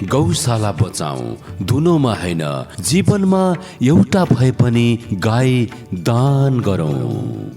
गौशाला बचाऊ, दुनोमा हैन जीवनमा एउटा भए पनि गाई दान गरौँ।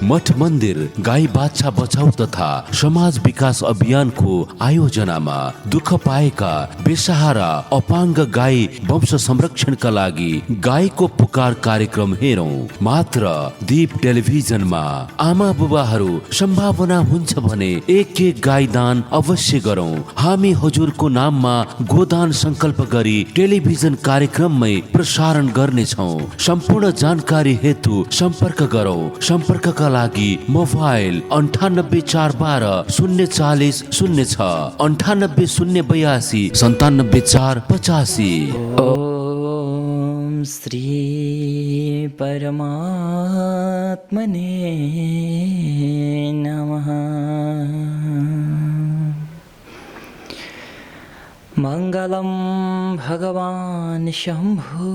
मठ मन्दिर गाई बाछा बचाउ तथा समाज विकास अभियानको आयोजनामा दुःख पाएका बेसहारा अपाङ्ग गाई वंश संरक्षणका लागि गाईको पुकार कार्यक्रम हेरौं मात्र दीप टेलिभिजनमा। आमा बुबाहरू सम्भावना हुन्छ भने एक गाई दान अवश्य गरौं। हामी हजुरको नाममा गोदान संकल्प गरी टेलिभिजन कार्यक्रममै प्रसारण गर्नेछौं। सम्पूर्ण जानकारी हेतु सम्पर्क गरौं। सम्पर्कका लागि मोबाइल 9841 040 06 98 082 97 485। ओम श्री परमात्मने नमः। मंगलम भगवान शंभु,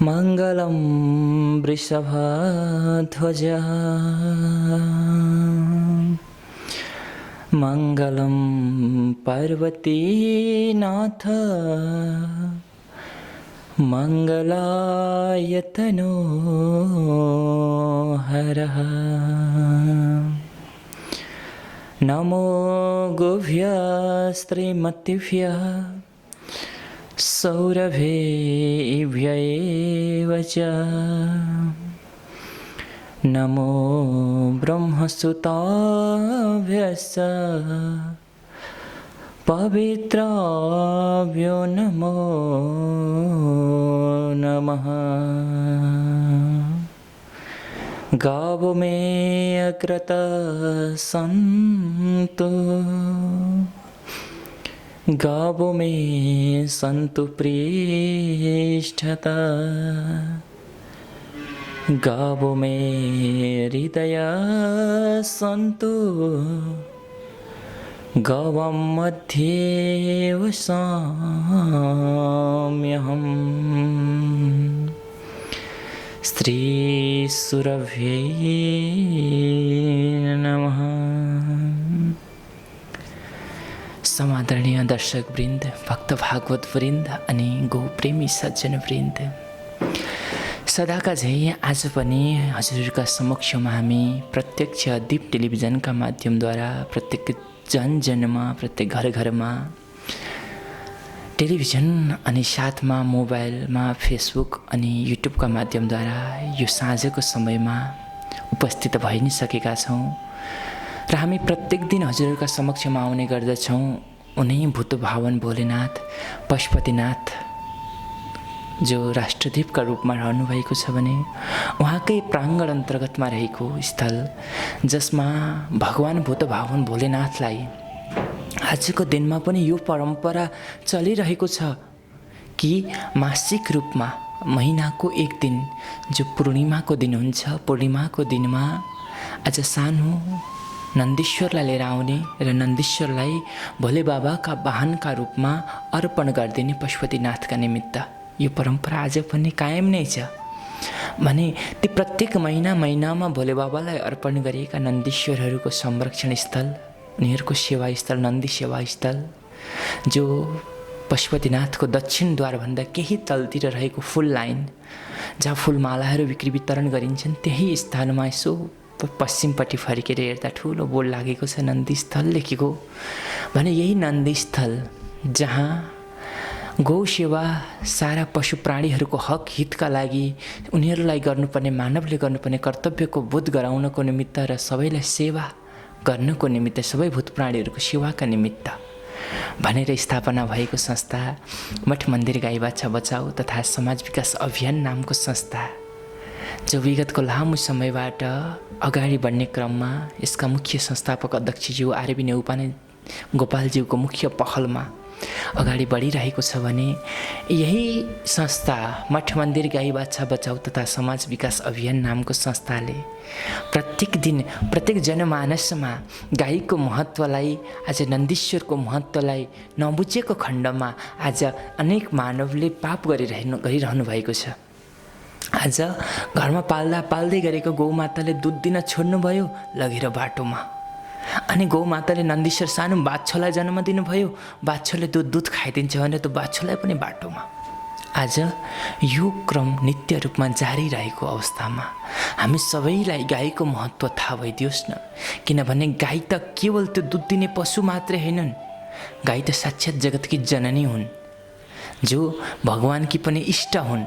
मंगलम वृषभध्वज, मंगलम पार्वतीनाथ, मंगलाय तनो हरः। नमो गोभ्यस्त्रिमतिभ्यः सौरभेभ्य एव च। नमो ब्रह्मसुताभ्यश्च पवित्राभ्यो नमो नमः। गावो मे अग्रत सन्तु, गावो मे सन्तु पृष्ठतः, गावो मे हृदय सन्तु, गवां मध्ये वसाम्यहम्। श्री सुरभ्ये नमः। समादरणीय दर्शक वृन्द, भक्त भागवत वृन्द अनि गौप्रेमी सज्जन वृन्द, सदाका झै आज पनि हजुरका समक्षमा हामी प्रत्यक्ष दीप टेलिभिजनका माध्यमद्वारा प्रत्येक जनमा, प्रत्येक घर घरमा टेलिभिजन अनि साथमा मोबाइलमा फेसबुक अनि युट्युबका माध्यमद्वारा यो साँझको समयमा उपस्थित भइ नै सकेका छौँ र हामी प्रत्येक दिन हजुरहरूका समक्षमा आउने गर्दछौँ। उनै भूतभावन भोलेनाथ पशुपतिनाथ जो राष्ट्रदीपका रूपमा रहनुभएको छ भने उहाँकै प्राङ्गण अन्तर्गतमा रहेको स्थल जसमा भगवान भूतभावन भोलेनाथलाई आजको दिनमा पनि यो परम्परा चलिरहेको छ कि मासिक रूपमा महिनाको एक दिन जो पूर्णिमाको दिन हुन्छ, पूर्णिमाको दिनमा आज सानो नन्दीश्वरलाई लिएर आउने र नन्दीश्वरलाई भोले बाबाका वाहनका रूपमा अर्पण गरिदिने पशुपतिनाथका निमित्त यो परम्परा आज पनि कायम नै छ भने ती प्रत्येक महिनामा भोले बाबालाई अर्पण गरिएका नन्दीश्वरहरूको संरक्षण स्थल, उनीहरूको सेवा स्थल नन्दी सेवा स्थल जो पशुपतिनाथको दक्षिण द्वारभन्दा केही तलतिर रहेको फुल लाइन जहाँ फुलमालाहरू बिक्री वितरण गरिन्छन् त्यही स्थानमा यसो पश्चिमपट्टि फर्केर हेर्दा ठुलो बोर्ड लागेको छ नन्दी स्थल लेखेको भने यही नन्दी स्थल जहाँ गौ सेवा सारा पशु प्राणीहरूको हक हितका लागि उनीहरूलाई गर्नुपर्ने मानवले गर्नुपर्ने कर्तव्यको बोध गराउनको निमित्त र सबैलाई सेवा गर्नको निमित्त सबै भूत प्राणीहरूको सेवाका निमित्त भनेर स्थापना भएको संस्था मठ मन्दिर गाई बाछा बचाऊ तथा समाज विकास अभियान नामको संस्था जो विगतको लामो समयबाट अगाडि बढ्ने क्रममा यसका मुख्य संस्थापक अध्यक्षज्यू आरबी नेउपाने गोपालज्यूको मुख्य पहलमा अगाडि बढिरहेको छ भने यही संस्था मठ मन्दिर गाई बाछा बचाऊ तथा समाज विकास अभियान नामको संस्थाले प्रत्येक दिन प्रत्येक जनमानसमा गाईको महत्त्वलाई आज नन्दीश्वरको महत्त्वलाई नबुझेको खण्डमा आज अनेक मानवले पाप गरिरहनु भएको छ। आज घरमा पाल्दै गरेको गौमाताले दुध दिन छोड्नुभयो लगेर बाटोमा अनि गौमाताले नन्दीश्वर सानो बाछोलाई जन्म दिनुभयो। बाछोले दुध खाइदिन्छ भने त्यो बाछोलाई पनि बाटोमा। आज यो क्रम नित्य रूपमा जारी रहेको अवस्थामा हामी सबैलाई गाईको महत्त्व थाहा भइदियोस् न। किनभने गाई त केवल त्यो दुध दिने पशु मात्रै होइनन्, गाई त साक्षात् जगतकी जननी हुन्, जो भगवानकी पनि इष्ट हुन्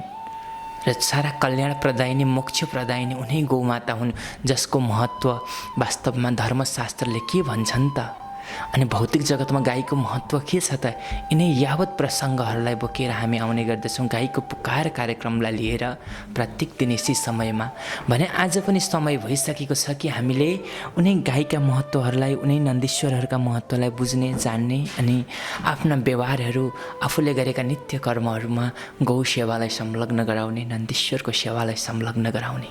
र सारा कल्याण प्रदायिनी मोक्ष प्रदायिनी उनै गौमाता हुन्, जसको महत्त्व वास्तवमा धर्मशास्त्रले के भन्छन् त। अनि भौतिक जगतमा गाईको महत्त्व के छ त? यिनै यावत प्रसङ्गहरूलाई बोकेर हामी आउने गर्दछौँ गाईको पुकार कार्यक्रमलाई लिएर प्रत्येक दिन यसै समयमा। भने आज पनि समय भइसकेको छ कि हामीले उनै गाईका महत्त्वहरूलाई, उनै नन्दीश्वरहरूका महत्त्वलाई बुझ्ने, जान्ने अनि आफ्ना व्यवहारहरू, आफूले गरेका नित्य कर्महरूमा गौ सेवालाई संलग्न गराउने, नन्दीश्वरको सेवालाई संलग्न गराउने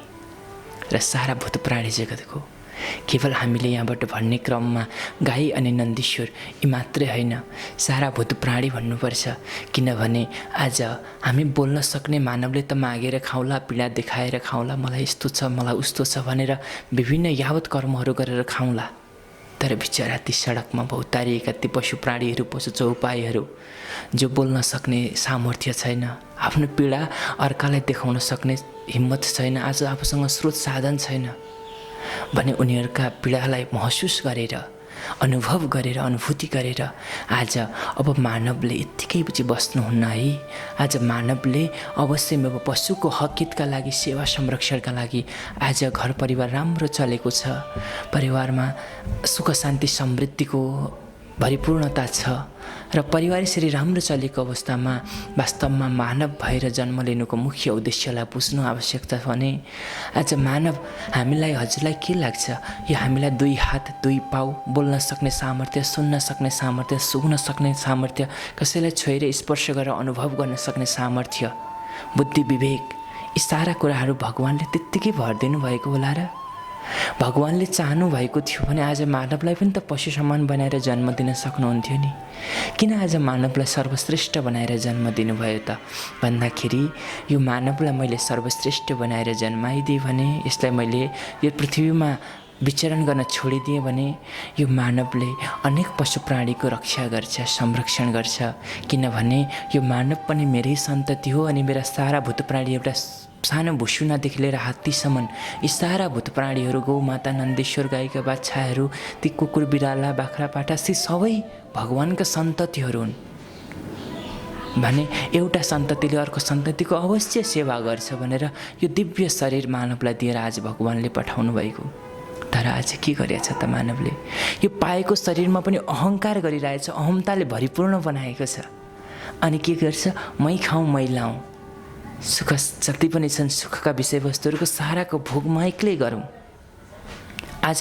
र सारा भूत प्राणी जगतको केवल हामीले यहाँबाट भन्ने क्रममा गाई अनि नन्दीश्वर यी मात्रै होइन, सारा भूत प्राणी भन्नुपर्छ। किनभने आज हामी बोल्न सक्ने मानवले त मागेर खाउँला, पीडा देखाएर खाउँला, मलाई यस्तो छ, मलाई उस्तो छ भनेर विभिन्न यावत कर्महरू गरेर खाउँला। तर बिचरा ती सडकमा भौतारिएका ती पशु प्राणीहरू, पशु चौपाईहरू जो बोल्न सक्ने सामर्थ्य छैन, आफ्नो पीडा अर्कालाई देखाउन सक्ने हिम्मत छैन, आज आफूसँग स्रोत साधन छैन भने उनीहरूका पीडालाई महसुस गरेर, अनुभव गरेर, अनुभूति गरेर आज अब मानवले यत्तिकै बुझी बस्नुहुन्न है। आज मानवले अवश्य अब पशुको हकितका लागि, सेवा संरक्षणका लागि आज घर परिवार राम्रो चलेको छ, परिवारमा सुख शान्ति समृद्धिको भरिपूर्णता छ र परिवार यसरी राम्रो चलेको अवस्थामा वास्तवमा मानव भएर जन्म लिनुको मुख्य उद्देश्यलाई बुझ्नु आवश्यक छ। भने आज मानव हामीलाई, हजुरलाई के लाग्छ? यो हामीलाई 2 हात 2 पाउ, बोल्न सक्ने सामर्थ्य, सुन्न सक्ने सामर्थ्य, सुँघ्न सक्ने सामर्थ्य, कसैलाई छोएर स्पर्श गरेर अनुभव गर्न सक्ने सामर्थ्य, बुद्धि विवेक, यी सारा कुराहरू भगवानले त्यत्तिकै भरिदिनु भएको होला र? भगवानले चाहनु भएको थियो भने आज मानवलाई पनि त पशु समान बनाएर जन्म दिन सक्नुहुन्थ्यो नि। किन आज मानवलाई सर्वश्रेष्ठ बनाएर जन्म दिनुभयो त भन्दाखेरि यो मानवलाई मैले सर्वश्रेष्ठ बनाएर जन्माइदिएँ भने, यसलाई मैले यो पृथ्वीमा विचरण गर्न छोडिदिएँ भने यो मानवले अनेक पशु प्राणीको रक्षा गर्छ, संरक्षण गर्छ। किनभने यो मानव पनि मेरै सन्तति हो अनि मेरा सारा भूत प्राणी, एउटा सानो भुसुनादेखि लिएर हात्तीसम्म यी सारा भूत प्राणीहरू, गौमाता, नन्दीश्वर, गाईका बाछाहरू, ती कुकुर बिराला, बाख्रा पाठा, ती सबै भगवानका सन्ततिहरू हुन्। भने एउटा सन्ततिले अर्को सन्ततिको अवश्य सेवा गर्छ भनेर यो दिव्य शरीर मानवलाई दिएर आज भगवानले पठाउनु भएको। तर आज के गरेछ त मानवले? यो पाएको शरीरमा पनि अहङ्कार गरिरहेछ, अहमताले भरिपूर्ण बनाएको छ। अनि के गर्छ? मै खाउँ मै लाउँ, सुख जति पनि छन् सुखका विषयवस्तुहरूको साराको भोग म एक्लै गरौँ। आज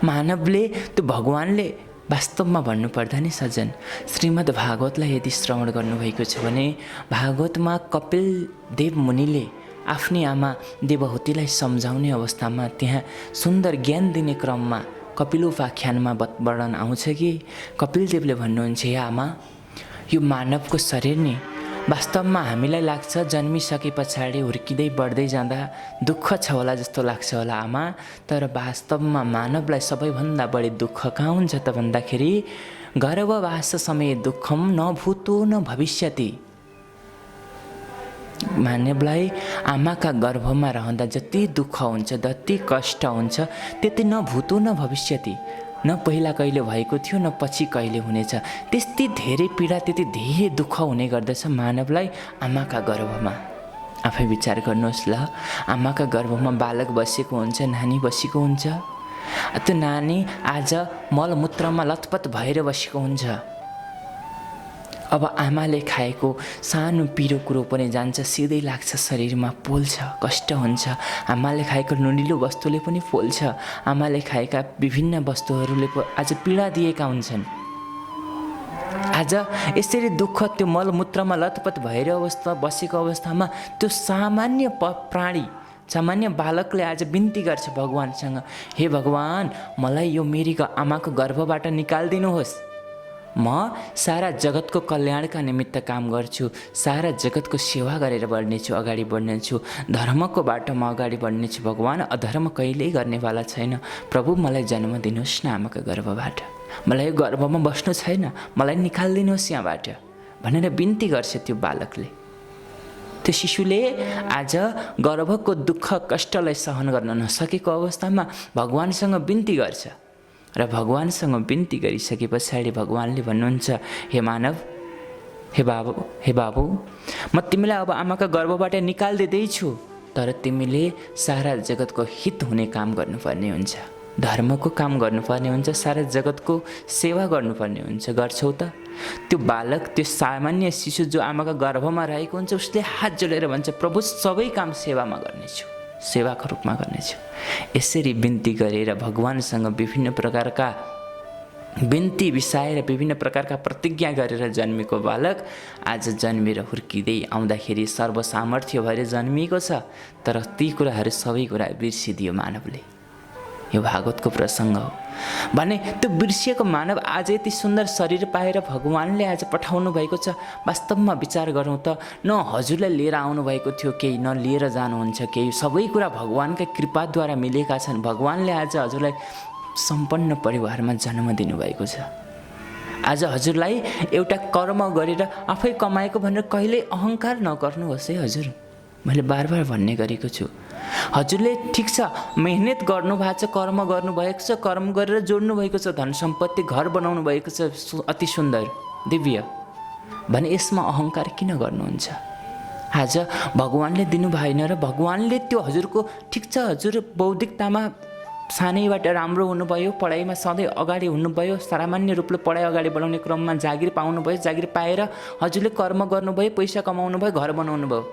मानवले त्यो भगवानले वास्तवमा भन्नुपर्दा नि सज्जन, श्रीमद् भागवतलाई यदि श्रवण गर्नुभएको छ भने भागवतमा कपिल देव मुनिले आफ्नी आमा देवहूतिलाई सम्झाउने अवस्थामा त्यहाँ सुन्दर ज्ञान दिने क्रममा कपिलोपाख्यानमा वर्णन आउँछ कि कपिलदेवले भन्नुहुन्छ, हे आमा, यो मानवको शरीर नि वास्तवमा हामीलाई लाग्छ जन्मिसके पछाडि हुर्किँदै बढ्दै जाँदा दुःख छ होला जस्तो लाग्छ होला आमा, तर वास्तवमा मानवलाई सबैभन्दा बढी दुःख कहाँ हुन्छ त भन्दाखेरि गर्भवास समय दुःखम न भूतो न भविष्यति। मानवलाई आमाका गर्भमा रहँदा जति दुःख हुन्छ, जति कष्ट हुन्छ, त्यति न भूतो न भविष्यति, न पहिला कहिले भएको थियो न पछि कहिले हुनेछ। त्यति धेरै पीडा, त्यति धेरै दुःख हुने गर्दछ मानवलाई आमाका गर्भमा। आफै विचार गर्नुहोस् ल, आमाका गर्भमा बालक बसेको हुन्छ, नानी बसेको हुन्छ। त्यो नानी आज मलमूत्रमा लतपत भएर बसेको हुन्छ। अब आमाले खाएको सानो पिरो कुरो पनि जान्छ, सिधै लाग्छ शरीरमा, पोल्छ, कष्ट हुन्छ। आमाले खाएको नुनिलो वस्तुले पनि पोल्छ। आमाले खाएका विभिन्न वस्तुहरूले आज पीडा दिएका हुन्छन्। आज यसरी दुःख त्यो मलमूत्रमा लतपत भएर बसेको अवस्थामा त्यो सामान्य प्राणी, सामान्य बालकले आज बिन्ती गर्छ भगवानसँग, हे भगवान, मलाई यो मेरी आमाको गर्भबाट निकालिदिनुहोस्, म सारा जगतको कल्याणका निमित्त काम गर्छु, सारा जगतको सेवा गरेर बढ्नेछु, अगाडि बढ्नेछु, धर्मको बाटोमा अगाडि बढ्नेछु। भगवान अधर्म कहिल्यै गर्नेवाला छैन। प्रभु मलाई जन्म दिनुहोस् न आमाको गर्भबाट, मलाई यो गर्भमा बस्नु छैन, मलाई निकालिदिनुहोस् यहाँबाट भनेर बिन्ती गर्छ त्यो बालकले। त्यो शिशुले आज गर्भको दुःख कष्टलाई सहन गर्न नसकेको अवस्थामा भगवानसँग बिन्ती गर्छ र भगवानसँग बिन्ती गरिसके पछाडि भगवानले भन्नुहुन्छ, हे मानव, हे बाबु, म तिमीलाई अब आमाका गर्भबाट निकालिदिँदैछु, तर तिमीले सारा जगतको हित हुने काम गर्नुपर्ने हुन्छ, धर्मको काम गर्नुपर्ने हुन्छ, सारा जगतको सेवा गर्नुपर्ने हुन्छ। गर्छौ त? त्यो बालक, त्यो सामान्य शिशु जो आमाका गर्भमा रहेको हुन्छ, उसले हात जोडेर भन्छ, प्रभु सबै काम सेवामा गर्नेछु, सेवाको रूपमा गर्नेछु। यसरी बिन्ती गरेर भगवानसँग विभिन्न प्रकारका बिन्ती बिसाएर विभिन्न प्रकारका प्रतिज्ञा गरेर जन्मेको बालक आज जन्मेर हुर्किँदै आउँदाखेरि सर्वसामर्थ्य भएर जन्मिएको छ, तर ती कुराहरू सबै कुरा बिर्सिदियो मानवले। यो भागवतको प्रसङ्ग हो भने त्यो बिर्सिएको मानव आज यति सुन्दर शरीर पाएर भगवानले आज पठाउनु भएको छ। वास्तवमा विचार गरौँ त, न हजुरलाई लिएर आउनुभएको थियो केही, न लिएर जानुहुन्छ केही, सबै कुरा भगवानका कृपाद्वारा मिलेका छन्। भगवानले आज हजुरलाई सम्पन्न परिवारमा जन्म दिनुभएको छ। आज हजुरलाई एउटा कर्म गरेर आफै कमाएको भनेर कहिल्यै अहङ्कार नगर्नुहोस् है हजुर, मैले बार बार भन्ने गरेको छु। हजुरले ठिक छ मेहनत गर्नुभएको छ, कर्म गर्नुभएको छ, कर्म गरेर जोड्नु भएको छ, धन सम्पत्ति घर बनाउनु भएको छ, अति सुन्दर दिव्य भने यसमा अहङ्कार किन गर्नुहुन्छ? आज भगवानले दिनु भएन र भगवानले त्यो हजुरको, ठिक छ हजुर बौद्धिकतामा सानैबाट राम्रो हुनुभयो, पढाइमा सधैँ अगाडि हुनुभयो, सामान्य रूपले पढाइ अगाडि बढाउने क्रममा जागिर पाउनुभयो, जागिर पाएर हजुरले कर्म गर्नुभयो, पैसा कमाउनु भयो, घर बनाउनु भयो,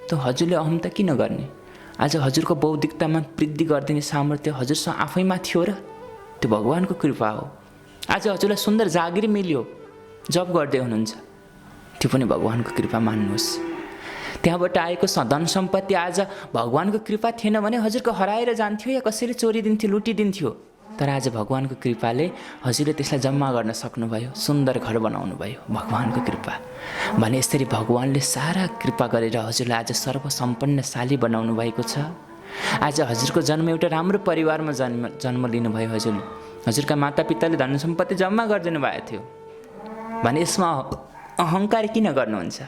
त हजुरले अहमता किन गर्ने? आज हजुरको बौद्धिकतामा वृद्धि गरिदिने सामर्थ्य हजुरसँग आफैमा थियो र त्यो भगवानको कृपा हो। आज हजुरलाई सुन्दर जागिर मिल्यो, जब गर्दै हुनुहुन्छ, त्यो पनि भगवानको कृपा मान्नुहोस्। त्यहाँबाट आएको धन सम्पत्ति आज भगवानको कृपा थिएन भने हजुरको हराएर जान्थ्यो या कसैले चोरिदिन्थ्यो, लुटिदिन्थ्यो, तर आज भगवानको कृपाले हजुरले त्यसलाई जम्मा गर्न सक्नुभयो, सुन्दर घर बनाउनु भयो, भगवानको कृपा भने यसरी भगवानले सारा कृपा गरेर हजुरलाई आज सर्वसम्पन्नशाली बनाउनु भएको छ। आज हजुरको जन्म एउटा राम्रो परिवारमा जन्म लिनुभयो। हजुरका मातापिताले धन सम्पत्ति जम्मा गरिदिनु भएको थियो भने यसमा अहङ्कार किन गर्नुहुन्छ?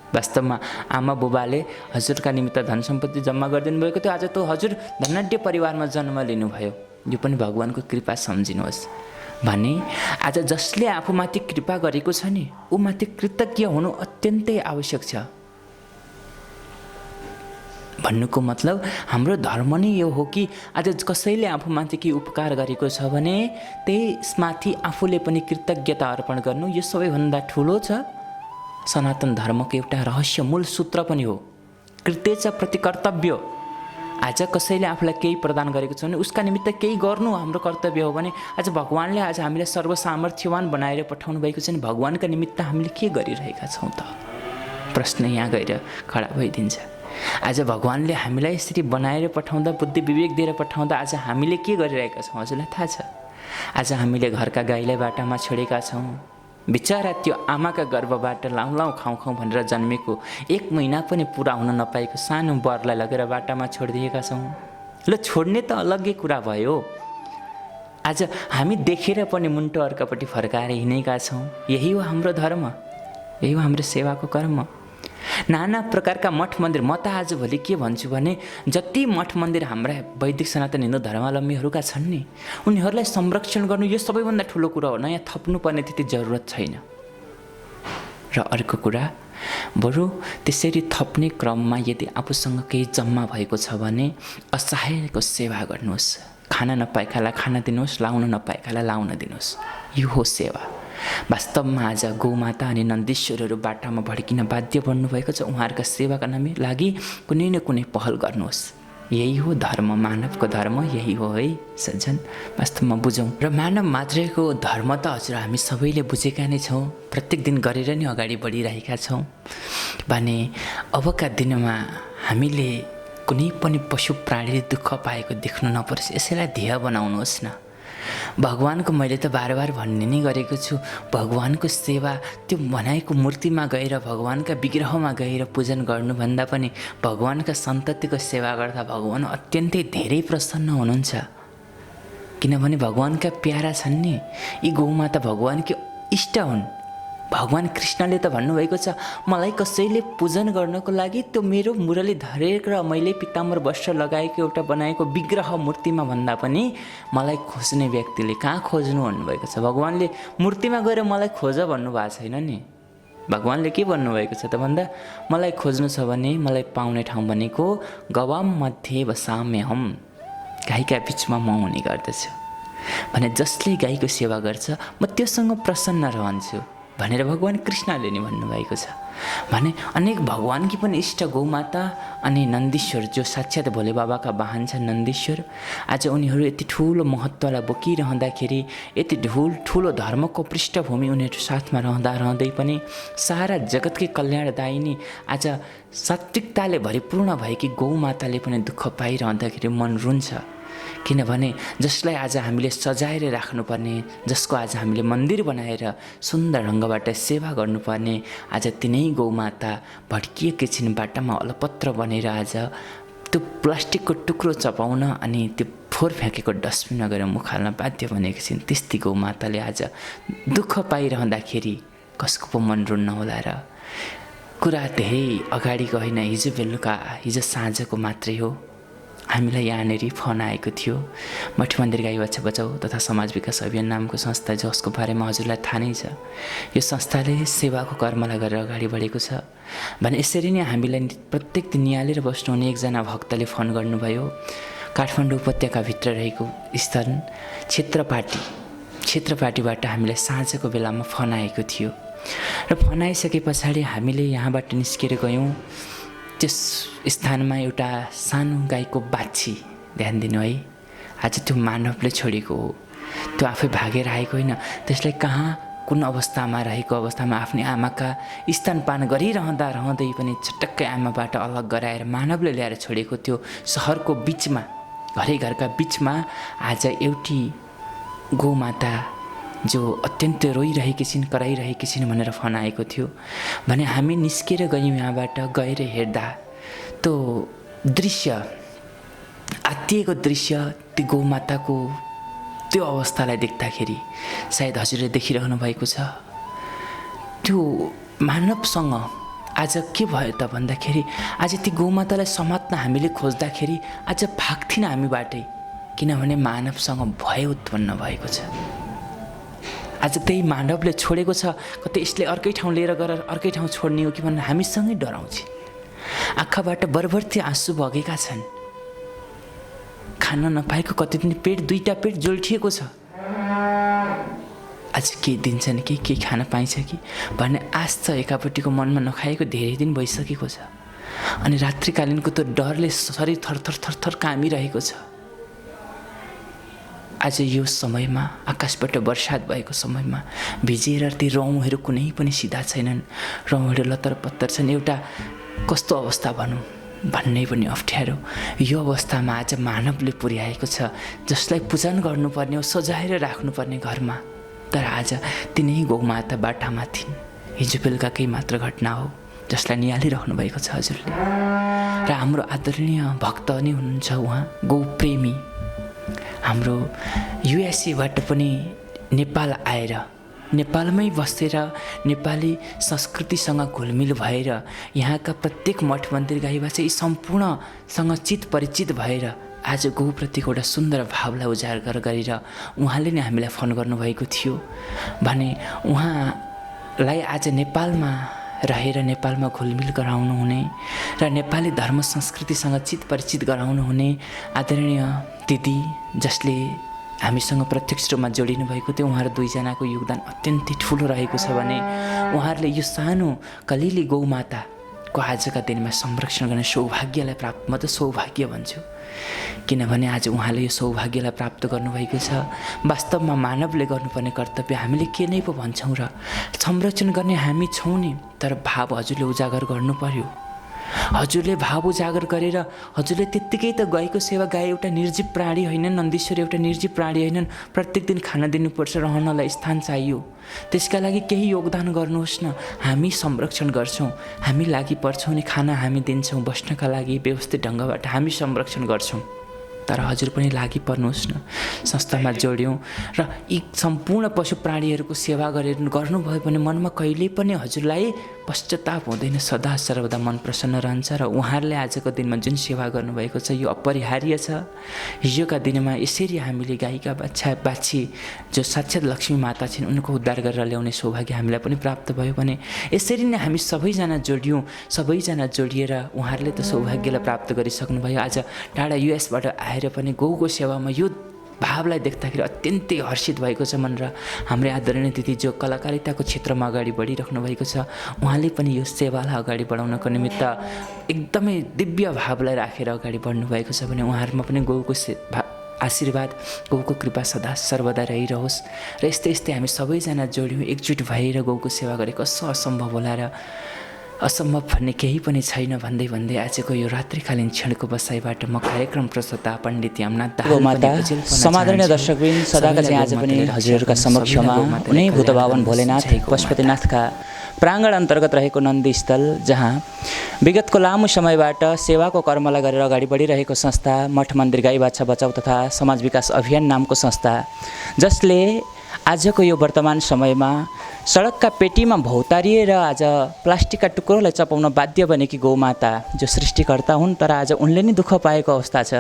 वास्तवमा आमा बुबाले हजुरका निमित्त धन सम्पत्ति जम्मा गरिदिनु भएको थियो, आज त हजुर धनाढ्य परिवारमा जन्म लिनुभयो, यो पनि भगवानको कृपा सम्झिनुहोस्। भने आज जसले आफूमाथि कृपा गरेको छ नि, ऊ माथि कृतज्ञ हुनु अत्यन्तै आवश्यक छ। भन्नुको मतलब हाम्रो धर्म नै यो हो कि आज कसैले आफूमाथि केही उपकार गरेको छ भने त्यसमाथि आफूले पनि कृतज्ञता अर्पण गर्नु, यो सबैभन्दा ठुलो छ सनातन धर्मको एउटा रहस्य, मूल सूत्र पनि हो। कृत्यच प्रति कर्तव्य। आज कसैले आफूलाई केही प्रदान गरेको छ भने उसका निमित्त केही गर्नु हाम्रो कर्तव्य हो भने आज भगवानले आज हामीलाई सर्वसामर्थ्यवान बनाएर पठाउनु भएको छ नि, भगवानका निमित्त हामीले के गरिरहेका छौँ त? प्रश्न यहाँ गएर खडा भइदिन्छ। आज भगवानले हामीलाई यसरी बनाएर पठाउँदा, बुद्धि विवेक दिएर पठाउँदा आज हामीले के गरिरहेका छौँ हजुरलाई थाहा छ? आज हामीले घरका गाईलाई बाटामा छोडेका छौँ, बिचरा त्यो आमाका गर्भबाट लाउँ लाउँ खाउँ खाउँ भनेर जन्मेको 1 महिना पनि पुरा हुन नपाएको सानो बरलाई लगेर बाटामा छोडिदिएका छौँ। ल छोड्ने त अलग्गै कुरा भयो, आज हामी देखेर पनि मुन्टो अर्कापट्टि फर्काएर हिँडेका छौँ। यही हो हाम्रो धर्म, यही हो हाम्रो सेवाको कर्म। नाना प्रकारका मठ मन्दिर, म त आजभोलि के भन्छु भने जति मठ मन्दिर हाम्रा वैदिक सनातन हिन्दू धर्मावलम्बीहरूका छन् नि, उनीहरूलाई संरक्षण गर्नु यो सबैभन्दा ठुलो कुरा हो। नयाँ थप्नुपर्ने त्यति जरुरत छैन। र अर्को कुरा, बरु त्यसरी थप्ने क्रममा यदि आफूसँग केही जम्मा भएको छ भने असहायको सेवा गर्नुहोस्। खाना नपाएकालाई खाना दिनुहोस्, लाउन नपाएकालाई लाउन दिनुहोस्, यो हो सेवा। वास्तवमा आज गौमाता अनि नन्दीश्वरहरू बाटामा भड्किन बाध्य बन्नुभएको छ, उहाँहरूका सेवाका लागि कुनै न कुनै पहल गर्नुहोस्। यही हो धर्म, मानवको धर्म यही हो है सज्जन, वास्तवमा बुझौँ। र मानव मात्रैको धर्म त हजुर हामी सबैले बुझेका नै छौँ, प्रत्येक दिन गरेर नै अगाडि बढिरहेका छौँ भने अबका दिनमा हामीले कुनै पनि पशु प्राणीले दुःख पाएको देख्नु नपरोस्, यसैलाई ध्येय बनाउनुहोस् न। भगवानको मैले त बार बार भन्ने नै गरेको छु, भगवानको सेवा त्यो बनाएको मूर्तिमा गएर भगवानका विग्रहमा गएर पूजन गर्नुभन्दा पनि भगवानका सन्ततिको सेवा गर्दा भगवान अत्यन्तै धेरै प्रसन्न हुनुहुन्छ। किनभने भगवानका प्यारा छन् नि, यी गौमाता भगवानकी इष्ट हुन्। भगवान कृष्णले त भन्नुभएको छ, मलाई कसैले पूजन गर्नको लागि त्यो मेरो मुरली धरेर मैले पीताम्बर वस्त्र लगाएको एउटा बनाएको विग्रह मूर्तिमा भन्दा पनि मलाई खोज्ने व्यक्तिले कहाँ खोज्नु भन्नुभएको छ। भगवानले मूर्तिमा गएर मलाई खोज भन्नुभएको छैन नि। भगवानले के भन्नुभएको छ त भन्दा, मलाई खोज्नु छ भने मलाई पाउने ठाउँ भनेको गवाम मध्ये वसाम्यहम्, गाईका बिचमा म हुने गर्दछु भने जसले गाईको सेवा गर्छ म त्योसँग प्रसन्न रहन्छु भनेर भगवान कृष्णले नि भन्नुभएको छ। भने अनेक भगवानकी पनि इष्ट गौमाता अनि नन्दीश्वर जो साक्षात् भोले बाबाका वाहन छन् नन्दीश्वर, आज उनीहरू यति ठुलो महत्त्वलाई बोकिरहँदाखेरि, यति ठुलो धर्मको पृष्ठभूमि उनीहरू साथमा रहँदै पनि सारा जगतकै कल्याणदायिनी आज सात्विकताले भरिपूर्ण भएकी गौमाताले पनि दुःख पाइरहँदाखेरि मन रुन्छ। किनभने जसलाई आज हामीले सजाएर राख्नुपर्ने, जसको आज हामीले मन्दिर बनाएर सुन्दर ढङ्गबाट सेवा गर्नुपर्ने, आज तिनै गौमाता भड्किएकी छिन्, बाटामा अलपत्र बनेर आज त्यो प्लास्टिकको टुक्रो चपाउन अनि त्यो फोहोर फ्याँकेको डस्टबिनमा गएर मुखाल्न बाध्य बनेकी छिन्। त्यस्तै गौमाताले आज दुःख पाइरहँदाखेरि कसको पो मन रुन्न होला र। कुरा धेरै अगाडिको होइन, हिजो बेलुका हिजो साँझको मात्रै हो। हामीलाई यहाँनिर फोन आएको थियो, मठ मन्दिर गाई बाछा बचाऊ तथा समाज विकास अभियान नामको संस्था, जसको बारेमा हजुरलाई थाहा नै छ। यो संस्थाले सेवाको कर्मलाई गरेर अगाडि बढेको छ भने यसरी नै हामीलाई प्रत्येक दिन निहालेर बस्नुहुने एकजना भक्तले फोन गर्नुभयो। काठमाडौँ उपत्यकाभित्र रहेको स्थल क्षेत्रपाटीबाट हामीलाई साँझको बेलामा फोन आएको थियो र फोन आइसके पछाडि हामीले यहाँबाट निस्केर गयौँ। त्यस स्थानमा एउटा सानो गाईको बाछी, ध्यान दिनु है, आज त्यो मानवले छोडेको हो, त्यो आफै भागेर आएको होइन। त्यसलाई कहाँ कुन अवस्थामा रहेको अवस्थामा आफ्नै आमाका स्तनपान गरिरहँदै पनि छटक्कै आमाबाट अलग गराएर मानवले ल्याएर छोडेको त्यो सहरको बिचमा, घरका बिचमा आज एउटी गौमाता जो अत्यन्त रोइरहेकी छिन्, कराइरहेकी छिन् भनेर फोन आएको थियो। भने हामी निस्केर गयौँ, यहाँबाट गएर हेर्दा त्यो दृश्य, आत्तिएको दृश्य, त्यो गौमाताको त्यो अवस्थालाई देख्दाखेरि सायद हजुरले देखिरहनु भएको छ। त्यो मानवसँग आज के भयो त भन्दाखेरि आज ती गौमातालाई समात्न हामीले खोज्दाखेरि आज भाग्थिन हामीबाटै, किनभने मानवसँग भय उत्पन्न भएको छ। आज त्यही मानवले छोडेको छ, कतै यसले अर्कै ठाउँ लिएर गएर अर्कै ठाउँ छोड्ने हो कि भनेर हामीसँगै डराउँछ। आँखाबाट बरबर्ती आँसु बगेका छन्, खान नपाएको कति दिन दुईटा पेट जोल्ठिएको छ। आज के दिन्छन् कि के खान पाइन्छ कि भन्ने आश त एकापट्टिको मनमा नखाएको धेरै दिन भइसकेको छ। अनि रात्रिकालीनको त्यो डरले शरीर थरथर कामिरहेको छ। आज यो समयमा आकाशबाट वर्षात भएको समयमा भिजेर ती रौँहरू कुनै पनि सिधा छैनन्, रौँहरू लत्तरपत्तर छन्। एउटा कस्तो अवस्था भनौँ भन्नै पनि अप्ठ्यारो। यो अवस्थामा आज मानवले पुर्याएको छ, जसलाई पूजन गर्नुपर्ने हो, सजाएर राख्नुपर्ने घरमा, तर आज तिनै गौमाता बाटामा थिइन्। हिजो बेलुकाकै मात्र घटना हो, जसलाई निहालिराख्नु भएको छ हजुरले। र हाम्रो आदरणीय भक्त नै हुनुहुन्छ उहाँ, गौप्रेमी। हाम्रो युएसएबाट पनि नेपाल आएर नेपालमै बसेर नेपाली संस्कृतिसँग घुलमिल भएर यहाँका प्रत्येक मठ मन्दिर गाई बाछा यी सम्पूर्णसँग चित परिचित भएर आज गौप्रतिको एउटा सुन्दर भावलाई उजागर गरेर उहाँले नै हामीलाई फोन गर्नुभएको थियो। भने उहाँलाई आज नेपालमा रहेर नेपालमा घुलमिल गराउनु हुने र नेपाली धर्म संस्कृतिसँग चित परिचित गराउनु हुने आदरणीय दिदी, जसले हामीसँग प्रत्यक्ष रूपमा जोडिनु भएको थियो, उहाँहरू दुईजनाको योगदान अत्यन्तै ठुलो रहेको छ। भने उहाँहरूले यो सानो कलिली गौमाताको आजका दिनमा संरक्षण गर्ने सौभाग्यलाई प्राप्त, म त सौभाग्य भन्छु, किनभने आज उहाँले यो सौभाग्यलाई प्राप्त गर्नुभएको छ। वास्तवमा मानवले गर्नुपर्ने कर्तव्य हामीले के नै पो भन्छौँ र, संरक्षण गर्ने हामी छौँ नि, तर भाव हजुरले उजागर गर्नु पर्यो। हजुरले भाव उजागर गरेर हजुरले त्यत्तिकै त गाईको सेवा, गाई एउटा निर्जीव प्राणी होइन, नन्दीश्वर एउटा निर्जीव प्राणी होइनन्, प्रत्येक दिन खाना दिनुपर्छ, रहनलाई स्थान चाहियो। त्यसका लागि केही योगदान गर्नुहोस् न, हामी संरक्षण गर्छौँ, हामी लागि पर्छौँ नि, खाना हामी दिन्छौँ, बस्नका लागि व्यवस्थित ढङ्गबाट हामी संरक्षण गर्छौँ। तर हजुर पनि लागि पर्नुहोस् न, संस्थामा जोड्यौँ र यी सम्पूर्ण पशु प्राणीहरूको सेवा गर्नुभयो भने मनमा कहिल्यै पनि हजुरलाई पश्चाताप हुँदैन, सदा सर्वदा मन प्रसन्न रहन्छ। र उहाँहरूले आजको दिनमा जुन सेवा गर्नुभएको छ यो अपरिहार्य छ। हिजोका दिनमा यसरी हामीले गाईका बाछी जो साक्षात् लक्ष्मी माता छिन् उनको उद्धार गरेर ल्याउने सौभाग्य हामीलाई पनि प्राप्त भयो भने यसरी नै हामी सबैजना जोडियौँ, सबैजना जोडिएर उहाँहरूले त सौभाग्यलाई प्राप्त गरिसक्नुभयो। आज टाढा युएसबाट आएर पनि गौको सेवामा यो भावलाई देख्दाखेरि अत्यन्तै हर्षित भएको छ मन। र हाम्रो आदरणीय दिदी जो कलाकारिताको क्षेत्रमा अगाडि बढिराख्नु भएको छ उहाँले पनि यो सेवालाई अगाडि बढाउनको निमित्त एकदमै दिव्य भावलाई राखेर अगाडि बढ्नुभएको छ भने उहाँहरूमा पनि गौको आशीर्वाद, गौको कृपा सदा सर्वदा रहिरहोस्। र यस्तै यस्तै हामी सबैजना जोड्यौँ, एकजुट भएर गौको सेवा गरेको कस्तो असम्भव होला र असम्भव भन्ने केही पनि छैन भन्दै भन्दै आजको यो रात्रिकालीन क्षणको बसाइबाट म कार्यक्रम प्रस्तोता पण्डित यामनाथ गोमाता समादरणीय दर्शकवृन्द, सदाका चाहिँ आज पनि हजुरहरूका समक्षमा उनै भूतभावन भोलेनाथ पशुपतिनाथका प्राङ्गण अन्तर्गत रहेको नन्दीस्थल, जहाँ विगतको लामो समयबाट सेवाको कर्मलाई गरेर अगाडि बढिरहेको संस्था मठ मन्दिर गाई बाछा बचाउ तथा समाज विकास अभियान नामको संस्था, जसले आजको यो वर्तमान समयमा सडकका पेटीमा भौतारिएर आज प्लास्टिकका टुक्रोलाई चपाउन बाध्य बनेकी गौमाता जो सृष्टिकर्ता हुन्, तर आज उनले नै दुःख पाएको अवस्था छ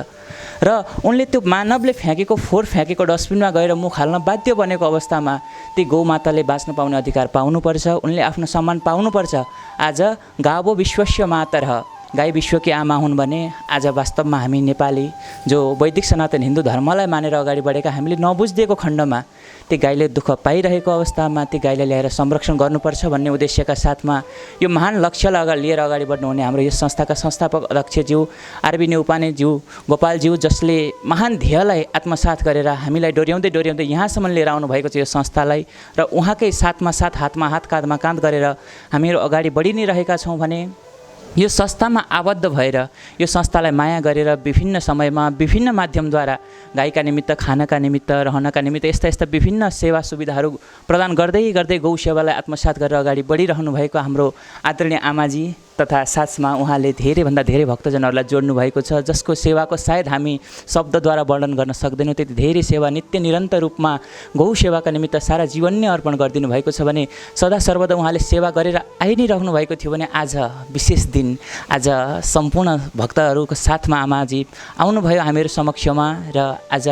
र उनले त्यो मानवले फ्याँकेको फोहोर फ्याँकेको डस्टबिनमा गएर मुख हाल्न बाध्य बनेको अवस्थामा ती गौमाताले बाँच्न पाउने अधिकार पाउनुपर्छ, उनले आफ्नो सम्मान पाउनुपर्छ। आज गावो विश्वस्य मातरः, गाई विश्वकी आमा हुन् भने आज वास्तवमा हामी नेपाली जो वैदिक सनातन हिन्दू धर्मलाई मानेर अगाडि बढेका हामीले नबुझिदिएको खण्डमा ती गाईले दुःख पाइरहेको अवस्थामा ती गाईलाई ल्याएर संरक्षण गर्नुपर्छ भन्ने उद्देश्यका साथमा यो महान लक्ष्यलाई अगाडि लिएर अगाडि बढ्नुहुने हाम्रो यस संस्थाका संस्थापक अध्यक्षज्यू आरबी नेउपानेज्यू, गोपालज्यू, जसले महान ध्येयलाई आत्मसात गरेर हामीलाई डोर्याउँदै डोर्याउँदै यहाँसम्म लिएर आउनुभएको छ यो संस्थालाई, र उहाँकै साथमा साथ, हातमा हात, काँधमा काँध गरेर हामीहरू अगाडि बढि नै रहेका छौँ भने यो संस्थामा आबद्ध भएर यो संस्थालाई माया गरेर विभिन्न समयमा विभिन्न माध्यमद्वारा गाईका निमित्त, खानाका निमित्त, रहनका निमित्त यस्ता यस्ता विभिन्न सेवा सुविधाहरू प्रदान गर्दै गर्दै गौ सेवालाई आत्मसात गरेर अगाडि बढिरहनु भएको हाम्रो आदरणीय आमाजी तथा साथमा उहाँले धेरैभन्दा धेरै भक्तजनहरूलाई जोड्नु भएको छ, जसको सेवाको सायद हामी शब्दद्वारा वर्णन गर्न सक्दैनौँ। त्यति धेरै सेवा नित्य निरन्तर रूपमा गौ सेवाका निमित्त सारा जीवन नै अर्पण गरिदिनु भएको छ भने सदा सर्वदा उहाँले सेवा गरेर आइ नै रहनु भएको थियो भने आज विशेष दिन, आज सम्पूर्ण भक्तहरूको साथमा आमाजी आउनुभयो हामीहरू समक्षमा। र आज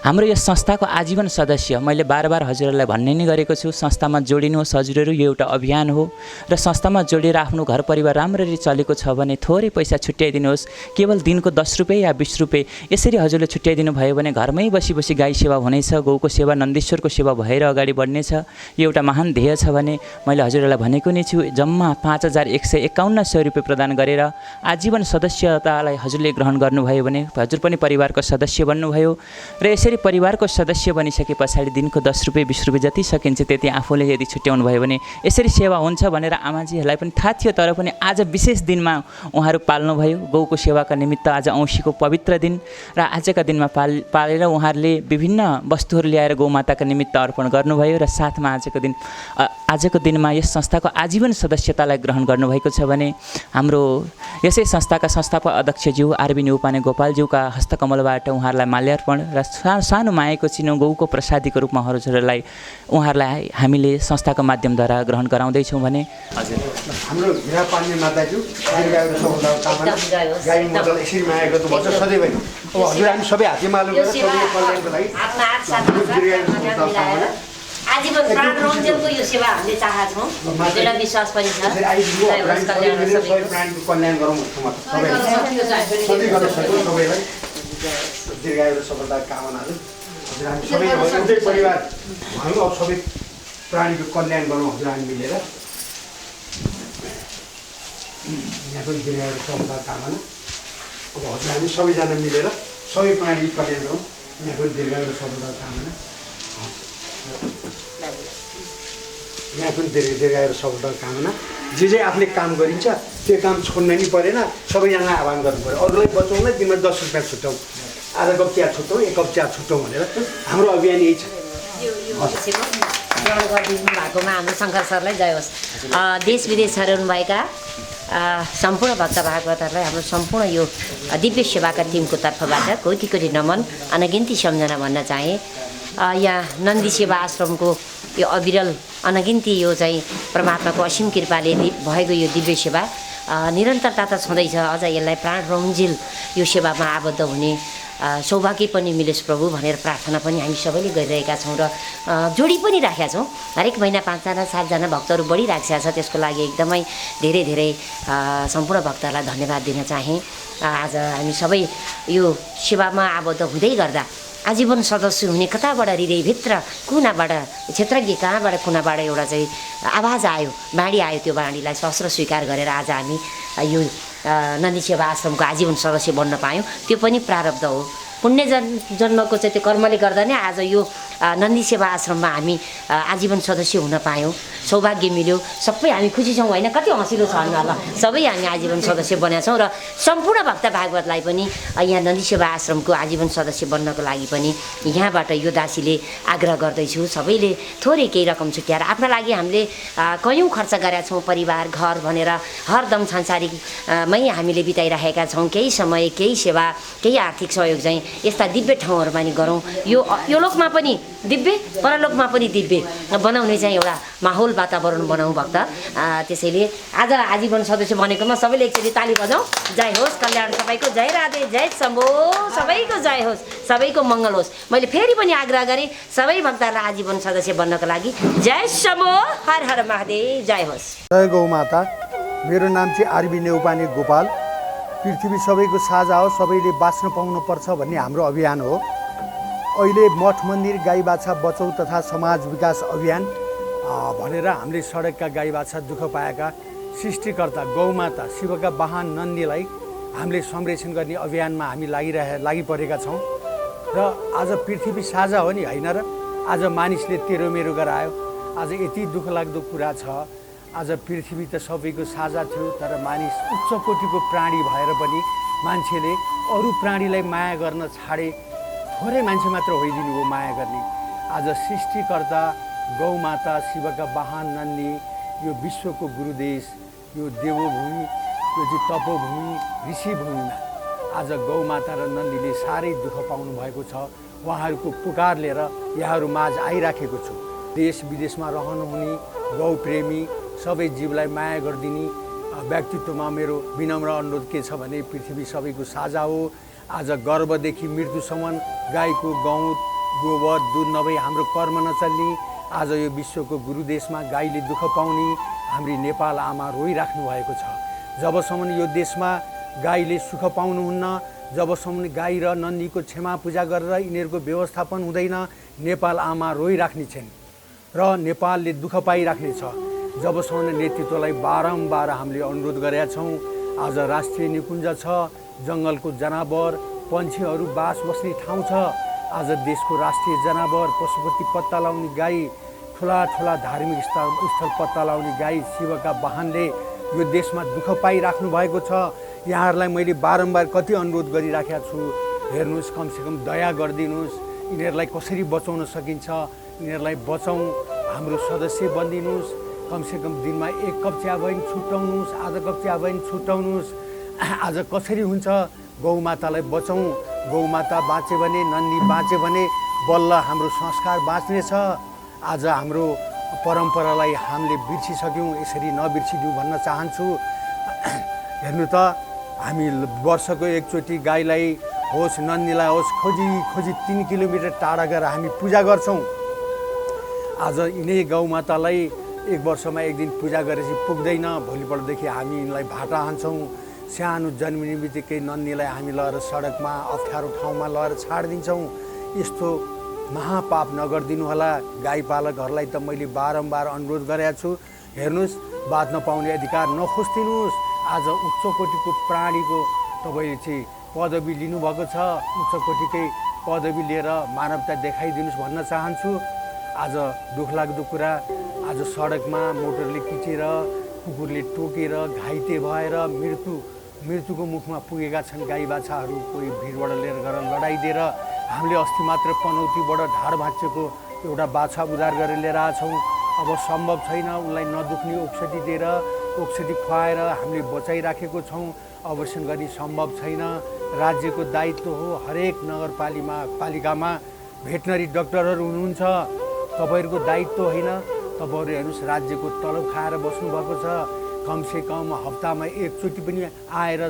हाम्रो यस संस्थाको आजीवन सदस्य, मैले बार बार हजुरहरूलाई भन्ने नै गरेको छु, संस्थामा जोडिनुहोस् हजुरहरू, यो एउटा अभियान हो र संस्थामा जोडिएर आफ्नो घर परिवार राम्ररी चलेको छ भने थोरै पैसा छुट्याइदिनुहोस्, केवल दिनको 10 रुपियाँ या 20 रुपियाँ यसरी हजुरले छुट्याइदिनु भयो भने घरमै बसी बसी गाई सेवा हुनेछ, गौको सेवा, नन्दीश्वरको सेवा भएर अगाडि बढ्नेछ। यो एउटा महान ध्येय छ भने मैले हजुरहरूलाई भनेको नै छु, जम्मा 5151 रुपियाँ प्रदान गरेर आजीवन सदस्यतालाई हजुरले ग्रहण गर्नुभयो भने हजुर पनि परिवारको सदस्य बन्नुभयो र यसरी परिवारको सदस्य बनिसके पछाडि दिनको 10 रुपियाँ 20 रुपियाँ जति सकिन्छ त्यति आफूले यदि छुट्याउनु भयो भने यसरी सेवा हुन्छ भनेर आमाजीहरूलाई पनि थाहा थियो। तर पनि आज विशेष दिनमा उहाँहरू पाल्नुभयो गौको सेवाका निमित्त। आज औँसीको पवित्र दिन र आजका दिनमा पालेर उहाँहरूले विभिन्न वस्तुहरू ल्याएर गौमाताका निमित्त अर्पण गर्नुभयो र साथमा आजको दिनमा यस संस्थाको आजीवन सदस्यतालाई ग्रहण गर्नुभएको छ भने हाम्रो यसै संस्थाका संस्थापक अध्यक्षज्यू आरबी नेउपाने गोपालज्यूका हस्तकमलबाट उहाँहरूलाई माल्यार्पण र सानो मायाको चिनो गौको प्रसादीको रूपमा हजुरहरूलाई उहाँहरूलाई हामीले संस्थाको माध्यमद्वारा ग्रहण गराउँदैछौँ भने हजुर हाम्रो हिरा पाल्ने माताज्यू गाई मदल यसरी माया गर्नुपर्छ सधैँभरि। अब हजुर हामी सबै हातेमालो गरेर सबैको कल्याणको लागि आजीवन प्राण रञ्जनको यो सेवा हामीले चाहेका छौँ, त्यसलाई विश्वास पनि छ। प्राणीको कल्याण गरौँ सबैलाई दीर्घायु र सफलताको कामनाहरू। हजुर हामी सबै एउटै परिवार भयौँ, अब सबै प्राणीको कल्याण गरौँ हजुर हामी मिलेर। यहाँ पनि दीर्घायु र सफलताको कामना। अब हजुर हामी सबैजना मिलेर सबै प्राणीको कल्याण गरौँ, यहाँ पनि दीर्घायु र सफलताको कामना। यहाँ पनि दीर्घायु र सफलताको कामना। जे आफूले काम गरिन्छ त्यो काम छोड्न नि परेन, सबैजनालाई आह्वान गर्नु पऱ्यो। अरूलाई बचाउनलाई दिनमा 10 रुपियाँ छुट्याउँ, आधा कप चिया छुट्याउँ, 1 कप चिया छुट्याउँ भनेर हाम्रो अभियान यही छ। ग्रहण गरिदिनु भएकोमा हाम्रो शङ्कर सरलाई जय होस्। देश विदेशहरू हुनुभएका सम्पूर्ण भक्त भागवतहरूलाई हाम्रो सम्पूर्ण यो दिव्य सेवाका टिमको तर्फबाट कोटि कोटि नमन, अनगिन्ती सम्झना भन्न चाहे। यहाँ नन्दी सेवा आश्रमको यो अविरल अनगिन्ती यो चाहिँ परमात्माको असीम कृपाले भएको यो दिव्य सेवा निरन्तरता त छँदैछ। अझ यसलाई प्राण रौन्जिल यो सेवामा आबद्ध हुने सौभाग्य पनि मिलोस् प्रभु भनेर प्रार्थना पनि हामी सबैले गरिरहेका छौँ र जोडी पनि राखेका छौँ। हरेक महिना 5जना 7जना भक्तहरू बढिराखेको छ। त्यसको लागि एकदमै धेरै धेरै सम्पूर्ण भक्तहरूलाई धन्यवाद दिन चाहेँ। आज हामी सबै यो सेवामा आबद्ध हुँदै गर्दा आजीवन सदस्य हुने कताबाट हृदयभित्र कुनाबाट क्षेत्रज्ञ कहाँबाट कुनाबाट एउटा चाहिँ आवाज आयो, बाणी आयो। त्यो बाणीलाई सहस्र स्वीकार गरेर आज हामी यो नन्दी सेवा आश्रमको आजीवन सदस्य बन्न पायौँ। त्यो पनि प्रारब्ध हो। पुण्य जन्मको चाहिँ त्यो कर्मले गर्दा नै आज यो नन्दी सेवा आश्रममा हामी आजीवन सदस्य हुन पायौँ, सौभाग्य मिल्यो। सबै हामी खुसी छौँ होइन? कति हँसिलो छ होला। सबै हामी आजीवन सदस्य बनेका छौँ र सम्पूर्ण भक्त भागवतलाई पनि यहाँ नन्दी सेवा आश्रमको आजीवन सदस्य बन्नको लागि पनि यहाँबाट यो दासीले आग्रह गर्दैछु। सबैले थोरै केही रकम छुट्याएर आफ्ना लागि हामीले कयौँ खर्च गरेका छौँ, परिवार घर भनेर हरदम सांसारिकमै हामीले बिताइरहेका छौँ। केही समय, केही सेवा, केही आर्थिक सहयोग चाहिँ यस्ता दिव्य ठाउँहरूमा नि गरौँ। यो लोकमा पनि दिव्य, परलोकमा पनि दिव्य बनाउने चाहिँ एउटा माहौल वातावरण बनाउँ भक्त। त्यसैले आज आजीवन सदस्य बनेकोमा सबैले एकचोटि ताली बजाउँ। जय होस्, कल्याण सबैको, जय राधे, जय शम्भो, सबैको जय होस्, सबैको मङ्गल होस्। मैले फेरि पनि आग्रह गरेँ सबै भक्तहरूलाई आजीवन सदस्य बन्नको लागि। जय शम्भो, हर हर महादेव, जय होस्। जय गौ माता। मेरो नाम चाहिँ आरबी नेउपाने गोपाल। पृथ्वी सबैको साझा हो, सबैले बाँच्न पाउनुपर्छ भन्ने हाम्रो अभियान हो। अहिले मठ मन्दिर गाई बाछा बचाउ तथा समाज विकास अभियान भनेर हामीले सडकका गाई बाछा दुःख पाएका सृष्टिकर्ता गौमाता शिवका वाहन नन्दीलाई हामीले संरक्षण गर्ने अभियानमा हामी लागिपरेका छौँ। र आज पृथ्वी साझा हो नि, होइन र? आज मानिसले तेरो मेरो गरायो। आज यति दुःख लाग्दो कुरा छ। आज पृथ्वी त सबैको साझा थियो, तर मानिस उच्च कोटिको प्राणी भएर पनि मान्छेले अरू प्राणीलाई माया गर्न छाडे। थोरै मान्छे मात्र होइदिनु हो माया गर्ने। आज सृष्टिकर्ता गौमाता शिवका वाहन नन्दी यो विश्वको गुरुदेश, यो देवभूमि, यो चाहिँ तपोभूमि, ऋषिभूमिमा आज गौमाता र नन्दीले साह्रै दुःख पाउनु भएको छ। उहाँहरूको पुकार लिएर यहाँहरू माझ आइराखेको छु। देश विदेशमा रहनुहुने गौप्रेमी सबै जीवलाई माया गरिदिने व्यक्तित्वमा मेरो विनम्र अनुरोध के छ भने पृथ्वी सबैको साझा हो। आज गर्भदेखि मृत्युसम्म गाईको गहुँत गोबर दुध नभई हाम्रो कर्म नचल्ने। आज यो विश्वको गुरुदेशमा गाईले दुःख पाउने हाम्री नेपाल आमा रोइराख्नु भएको छ। जबसम्म यो देशमा गाईले सुख पाउनुहुन्न, जबसम्म गाई र नन्दीको क्षमा पूजा गरेर यिनीहरूको व्यवस्थापन हुँदैन, नेपाल आमा रोइराख्ने छिन् र नेपालले दुःख पाइराख्ने छ। जबसम्म नेतृत्वलाई बारम्बार हामीले अनुरोध गरेका छौँ। आज राष्ट्रिय निकुञ्ज छ, जङ्गलको जनावर पन्छीहरू बास बस्ने ठाउँ छ। आज देशको राष्ट्रिय जनावर पशुपति पत्ता लाउने गाई, ठुला ठुला धार्मिक स्थल पत्ता लाउने गाई शिवका वाहनले यो देशमा दुःख पाइराख्नु भएको छ। यहाँहरूलाई मैले बारम्बार कति अनुरोध गरिराखेका छु। हेर्नुहोस्, कमसेकम दया गरिदिनुहोस्। यिनीहरूलाई कसरी बचाउन सकिन्छ, यिनीहरूलाई बचाउँ। हाम्रो सदस्य बनिदिनुहोस्। कमसेकम दिनमा 1 कप चिया भए पनि छुट्याउनुहोस्, आधा कप चिया भए पनि छुट्याउनुहोस्। आज कसरी हुन्छ? गौमातालाई बचाउँ। गौमाता बाँच्यो भने, नन्दी बाँच्यो भने बल्ल हाम्रो संस्कार बाँच्नेछ। आज हाम्रो परम्परालाई हामीले बिर्सिसक्यौँ, यसरी नबिर्सिदिउँ भन्न चाहन्छु। हेर्नु त, हामी वर्षको एकचोटि गाईलाई होस् नन्दीलाई होस् खोजी 3 किलोमिटर टाढा गएर हामी पूजा गर्छौँ। आज यिनै गौमातालाई 1 वर्षमा 1 दिन पूजा गरेपछि पुग्दैन। भोलिपल्टदेखि हामी यिनलाई भाटा हान्छौँ। सानो जन्मिने बित्तिकै नन्दीलाई हामी लगेर सडकमा अप्ठ्यारो ठाउँमा लगेर छाडिदिन्छौँ। यस्तो महापाप नगरिदिनु होला। गाईपालकहरूलाई त मैले बारम्बार अनुरोध गरेको छु। हेर्नुहोस्, बाँच्न पाउने अधिकार नखोजिदिनुहोस्। आज उच्च कोटिको प्राणीको तपाईँले चाहिँ पदवी लिनुभएको छ। उच्च कोटिकै पदवी लिएर मानवता देखाइदिनुहोस् भन्न चाहन्छु। आज दुःख लाग्दो कुरा, आज सडकमा मोटरले पिटेर कुकुरले टोकेर घाइते भएर मृत्युको मुखमा पुगेका छन् गाई बाछाहरू। कोही भिडबाट लिएर गएर लडाइदिएर हामीले अस्ति मात्र पनौतीबाट ढाड भाँचेको एउटा बाछा उद्धार गरेर लिएर आएछौँ। अब सम्भव छैन उनलाई नदुख्ने औषधि दिएर औषधि खुवाएर हामीले बचाइराखेको छौँ। अवश्य गरी सम्भव छैन। राज्यको दायित्व हो। हरेक नगरपालिकामा भेटनरी डाक्टरहरू हुनुहुन्छ। तपाईँहरूको दायित्व होइन। तपाईँहरू हेर्नुहोस् राज्यको तलब खाएर बस्नुभएको छ। कमसेकम हप्तामा एकचोटि पनि आएर